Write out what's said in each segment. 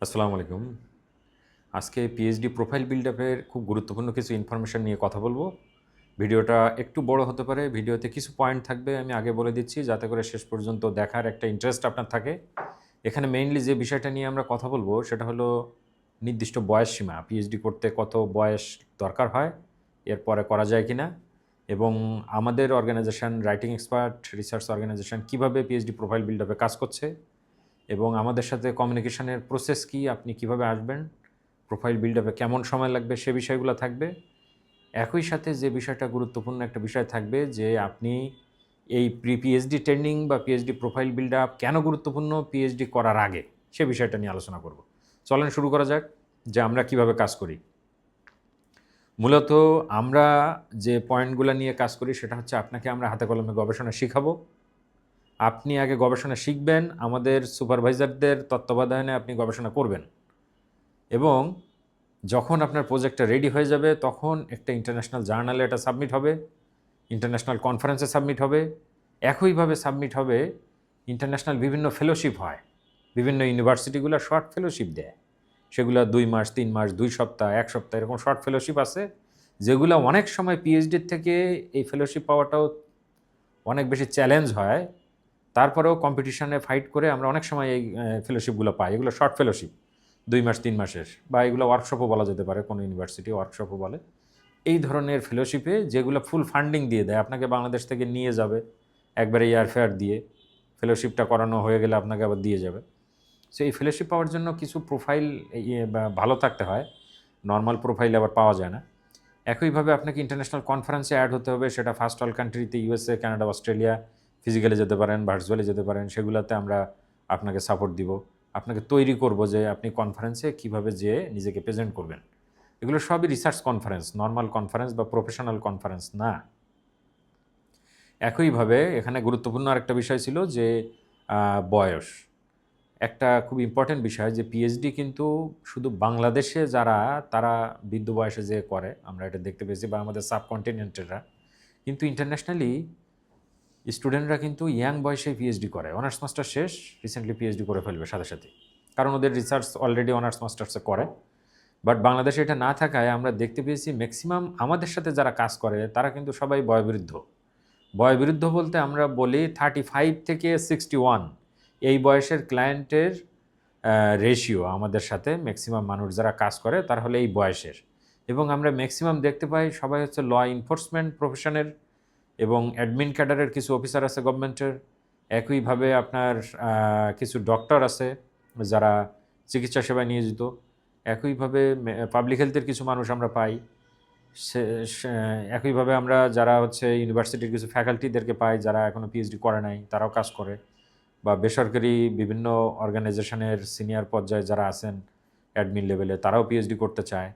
আসসালামু আলাইকুম। আজকে পিএইচডি প্রোফাইল বিল্ড আপের খুব গুরুত্বপূর্ণ কিছু ইনফরমেশন নিয়ে কথা বলবো। ভিডিওটা একটু বড় হতে পারে, ভিডিওতে কিছু পয়েন্ট থাকবে আমি আগে বলে দিচ্ছি যাতে করে শেষ পর্যন্ত দেখার একটা ইন্টারেস্ট আপনার থাকে। এখানে মেইনলি যে বিষয়টা নিয়ে আমরা কথা বলবো সেটা হলো নির্দিষ্ট বয়স সীমা। পিএইচডি করতে কত বয়স দরকার হয়, এরপরে করা যায় কিনা, এবং আমাদের organization writing expert research organization কীভাবে পিএইচডি প্রোফাইল বিল্ড আপে কাজ করছে এবং আমাদের সাথে কমিউনিকেশনের প্রসেস কি, আপনি কিভাবে আসবেন, প্রোফাইল বিল্ড আপে কেমন সময় লাগবে, সে বিষয়গুলো থাকবে। একই সাথে যে বিষয়টা গুরুত্বপূর্ণ একটা বিষয় থাকবে যে আপনি এই পিএইচডি ট্রেনিং বা পিএইচডি প্রোফাইল বিল্ড আপ কেন গুরুত্বপূর্ণ পিএইচডি করার আগে, সে বিষয়টা নিয়ে আলোচনা করব। চলেন শুরু করা যাক যে আমরা কিভাবে কাজ করি। মূলত আমরা যে পয়েন্টগুলো নিয়ে কাজ করি সেটা হচ্ছে আপনাকে আমরা হাতে কলমে গবেষণা শিখাবো। আপনি আগে গবেষণা শিখবেন, আমাদের সুপারভাইজারদের তত্ত্বাবধানে আপনি গবেষণা করবেন, এবং যখন আপনার প্রজেক্টটা রেডি হয়ে যাবে তখন একটা ইন্টারন্যাশনাল জার্নালে এটা সাবমিট হবে, ইন্টারন্যাশনাল কনফারেন্সে সাবমিট হবে। একইভাবে সাবমিট হবে ইন্টারন্যাশনাল বিভিন্ন ফেলোশিপ হয়, বিভিন্ন ইউনিভার্সিটিগুলো শর্ট ফেলোশিপ দেয়, সেগুলো 2 মাস 3 মাস 2 সপ্তাহ 1 সপ্তাহ এরকম শর্ট ফেলোশিপ আছে, যেগুলো অনেক সময় পিএইচডির থেকে এই ফেলোশিপ পাওয়াটাও অনেক বেশি চ্যালেঞ্জ হয়। তারপরেও কম্পিটিশনে ফাইট করে আমরা অনেক সময় এই ফেলোশিপগুলো পাই। এগুলো শর্ট ফেলোশিপ 2 মাস 3 মাসের, বা এগুলো ওয়ার্কশপও বলা যেতে পারে, কোনো ইউনিভার্সিটি ওয়ার্কশপও বলে। এই ধরনের ফেলোশিপে যেগুলো ফুল ফান্ডিং দিয়ে দেয়, আপনাকে বাংলাদেশ থেকে নিয়ে যাবে একবারে এয়ারফেয়ার দিয়ে, ফেলোশিপটা করানো হয়ে গেলে আপনাকে আবার দিয়ে যাবে। সো এই ফেলোশিপ পাওয়ার জন্য কিছু প্রোফাইল ভালো থাকতে হয়, নর্মাল প্রোফাইল আবার পাওয়া যায় না। একইভাবে আপনাকে ইন্টারন্যাশনাল কনফারেন্সে অ্যাড হতে হবে, সেটা ফার্স্ট ওয়ার্ল্ড কান্ট্রিতে ইউএসএ, কানাডা, অস্ট্রেলিয়া, ফিজিক্যালি যেতে পারেন, ভার্চুয়ালি যেতে পারেন, সেগুলোতে আমরা আপনাকে সাপোর্ট দিব, আপনাকে তৈরি করব যে আপনি কনফারেন্সে কীভাবে যেয়ে নিজেকে প্রেজেন্ট করবেন। এগুলো সবই রিসার্চ কনফারেন্স, নর্মাল কনফারেন্স বা প্রফেশনাল কনফারেন্স না। একইভাবে এখানে গুরুত্বপূর্ণ আরেকটা বিষয় ছিল যে বয়স একটা খুব ইম্পর্টেন্ট বিষয়, যে পিএইচডি কিন্তু শুধু বাংলাদেশে যারা তারা বৃদ্ধ বয়সে যে করে আমরা এটা দেখতে পেয়েছি, বা আমাদের সাবকন্টিনেন্টেররা, কিন্তু ইন্টারন্যাশনালি স্টুডেন্টরা কিন্তু ইয়াং বয়সে পিএইচডি করে, অনার্স মাস্টার শেষ রিসেন্টলি পিএইচডি করে ফেলবে সাথে সাথে, কারণ ওদের রিসার্চ অলরেডি অনার্স মাস্টার্সে করে। বাট বাংলাদেশে এটা না থাকায় আমরা দেখতে পেয়েছি ম্যাক্সিমাম আমাদের সাথে যারা কাজ করে তারা কিন্তু সবাই বয়োবৃদ্ধ। বয়োবৃদ্ধ বলতে আমরা বলি 35 থেকে 61, এই বয়সের ক্লায়েন্টের রেশিও আমাদের সাথে ম্যাক্সিমাম মানুষ যারা কাজ করে তারা হলো এই বয়সের। এবং আমরা ম্যাক্সিমাম দেখতে পাই সবাই হচ্ছে ল এনফোর্সমেন্ট প্রফেশনের এবং অ্যাডমিন ক্যাডারের কিছু অফিসার আছে গভর্নমেন্টের। একইভাবে আপনার কিছু ডক্টর আছে যারা চিকিৎসা সেবায় নিয়োজিত। একইভাবে পাবলিক হেলথের কিছু মানুষ আমরা পাই। একইভাবে আমরা যারা হচ্ছে ইউনিভার্সিটির কিছু ফ্যাকাল্টিদেরকে পাই যারা এখনও পিএইচডি করে নাই, তারাও কাজ করে, বা বেসরকারি বিভিন্ন অর্গানাইজেশনের সিনিয়র পর্যায়ে যারা আছেন অ্যাডমিন লেভেলে তারাও পিএইচডি করতে চায়।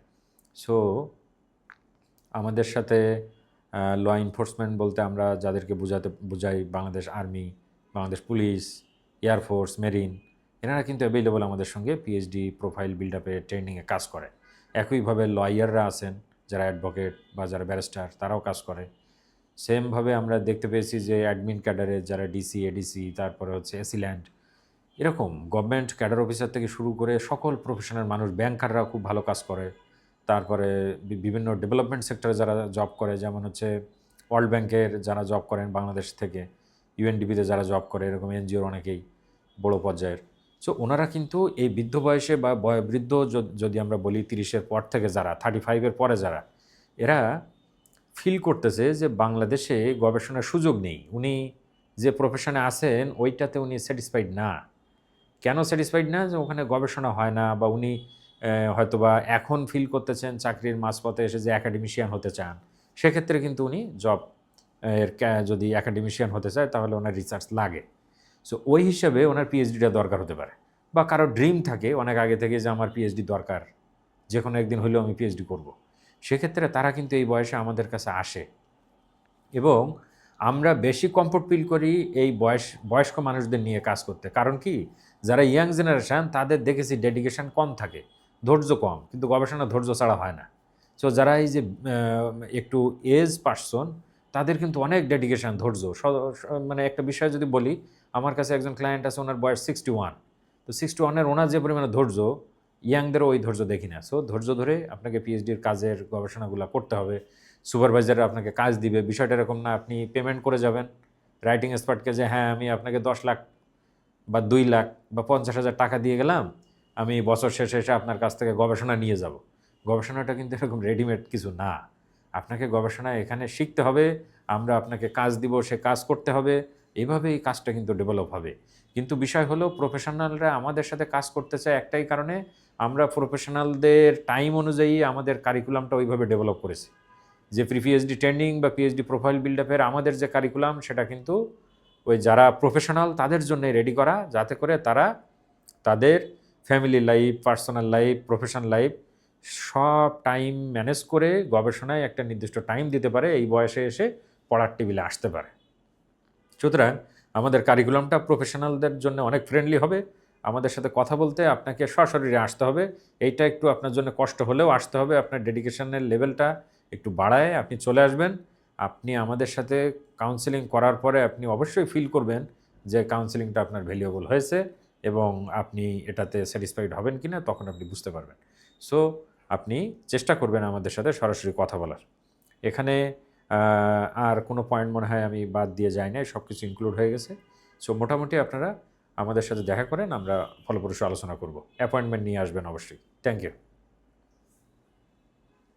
সো আমাদের সাথে ল এনফোর্সমেন্ট বলতে আমরা যাদেরকে বুঝাই Bangladesh army, Bangladesh police, air force, marine, এনারা কিন্তু অ্যাভেলেবল আমাদের সঙ্গে পিএইচডি প্রোফাইল বিল্ড আপে ট্রেনিংয়ে কাজ করে। একইভাবে লয়াররা আছেন যারা অ্যাডভোকেট বা যারা ব্যারিস্টার, তারাও কাজ করে। সেমভাবে আমরা দেখতে পেয়েছি যে অ্যাডমিন ক্যাডারে যারা ডিসি, এডিসি, তারপরে হচ্ছে এসিল্যান্ড, এরকম গভর্নমেন্ট ক্যাডার অফিসার থেকে শুরু করে সকল প্রফেশনাল মানুষ, ব্যাংকাররা খুব ভালো কাজ করে। তারপরে বিভিন্ন ডেভেলপমেন্ট সেক্টরে যারা জব করে, যেমন হচ্ছে ওয়ার্ল্ড ব্যাংকের যারা জব করেন বাংলাদেশ থেকে, ইউএনডিপিতে যারা জব করে, এরকম এনজিওর অনেকেই বড় পর্যায়ের। সো ওনারা কিন্তু এই বৃদ্ধ বয়সে বা বৃদ্ধ যদি আমরা বলি 30-এর পর থেকে যারা, 35-এর পরে যারা, এরা ফিল করতেছে যে বাংলাদেশে গবেষণার সুযোগ নেই, উনি যে প্রফেশনে আছেন ওইটাতে উনি স্যাটিসফাইড না। কেন স্যাটিসফাইড না? যে ওখানে গবেষণা হয় না, বা উনি হয়তোবা এখন ফিল করতেছেন চাকরির মাঝপথে এসে যে অ্যাকাডেমিশিয়ান হতে চান, সেক্ষেত্রে কিন্তু উনি জব যদি অ্যাকাডেমিশিয়ান হতে চায় তাহলে ওনার রিসার্চ লাগে। সো ওই হিসাবে ওনার পিএইচডিটা দরকার হতে পারে, বা কারো ড্রিম থাকে অনেক আগে থেকে যে আমার পিএইচডি দরকার, যে কোনো একদিন হলেও আমি পিএইচডি করব। সেক্ষেত্রে তারা কিন্তু এই বয়সে আমাদের কাছে আসে, এবং আমরা বেশি কমফোর্ট ফিল করি এই বয়স্ক মানুষদের নিয়ে কাজ করতে। কারণ কি, যারা ইয়াং জেনারেশান তাদের দেখেছি ডেডিকেশন কম থাকে, ধৈর্য কম, কিন্তু গবেষণা ধৈর্য ছাড়া হয় না। সো যারা এই যে একটু এজ পার্সন, তাদের কিন্তু অনেক ডেডিকেশন, ধৈর্য। মানে একটা বিষয় যদি বলি, আমার কাছে একজন ক্লায়েন্ট আছে, ওনার বয়স 61। তো 61-এর ওনার যে পরিমাণে ধৈর্য, ইয়াংদেরও ওই ধৈর্য দেখি না। সো ধৈর্য ধরে আপনাকে পিএইচডির কাজের গবেষণাগুলো করতে হবে। সুপারভাইজার আপনাকে কাজ দিবে, বিষয়টা এরকম না আপনি পেমেন্ট করে যাবেন রাইটিং এক্সপার্টকে যে হ্যাঁ আমি আপনাকে 10 লাখ বা 2 লাখ বা 50,000 টাকা দিয়ে গেলাম, আমি বছর শেষে এসে আপনার কাছ থেকে গবেষণা নিয়ে যাব। গবেষণাটা কিন্তু এরকম রেডিমেড কিছু না। আপনাকে গবেষণা এখানে শিখতে হবে, আমরা আপনাকে কাজ দিব, সে কাজ করতে হবে, এইভাবে এই কাজটা কিন্তু ডেভেলপ হবে। কিন্তু বিষয় হলো প্রফেশনালরা আমাদের সাথে কাজ করতে চায় একটাই কারণে, আমরা প্রফেশনালদের টাইম অনুযায়ী আমাদের কারিকুলামটা ওইভাবে ডেভেলপ করেছি। যে পিএইচডি ট্রেনিং বা পিএইচডি প্রোফাইল বিল্ড আপের আমাদের যে কারিকুলাম সেটা কিন্তু ওই যারা প্রফেশনাল তাদের জন্য রেডি করা, যাতে করে তারা তাদের family life, personal life, professional life সব টাইম ম্যানেজ করে গবেষণায় একটা নির্দিষ্ট টাইম দিতে পারে, এই বয়সে এসে পড়ার টেবিলে আসতে পারে। সুতরাং আমাদের কারিকুলামটা প্রফেশনালদের জন্য অনেক ফ্রেন্ডলি হবে। আমাদের সাথে কথা বলতে আপনাকে সশরীরে আসতে হবে। এইটা একটু আপনার জন্য কষ্ট হলেও আসতে হবে। আপনার ডেডিকেশনের লেভেলটা একটু বাড়ায় আপনি চলে আসবেন। আপনি আমাদের সাথে কাউন্সেলিং করার পরে আপনি অবশ্যই ফিল করবেন যে কাউন্সেলিংটা আপনার ভ্যালুয়েবল হয়েছে এবং আপনি এটাতে স্যাটিসফাইড হবেন কিনা তখন আপনি বুঝতে পারবেন। সো আপনি চেষ্টা করবেন আমাদের সাথে সরাসরি কথা বলার। এখানে আর কোনো পয়েন্ট মনে হয় আমি বাদ দিয়ে যাই নাই, সব কিছু ইনক্লুড হয়ে গেছে। সো মোটামুটি আপনারা আমাদের সাথে দেখা করেন, আমরা ফলপ্রসূ আলোচনা করব। অ্যাপয়েন্টমেন্ট নিয়ে আসবেন অবশ্যই। Thank you.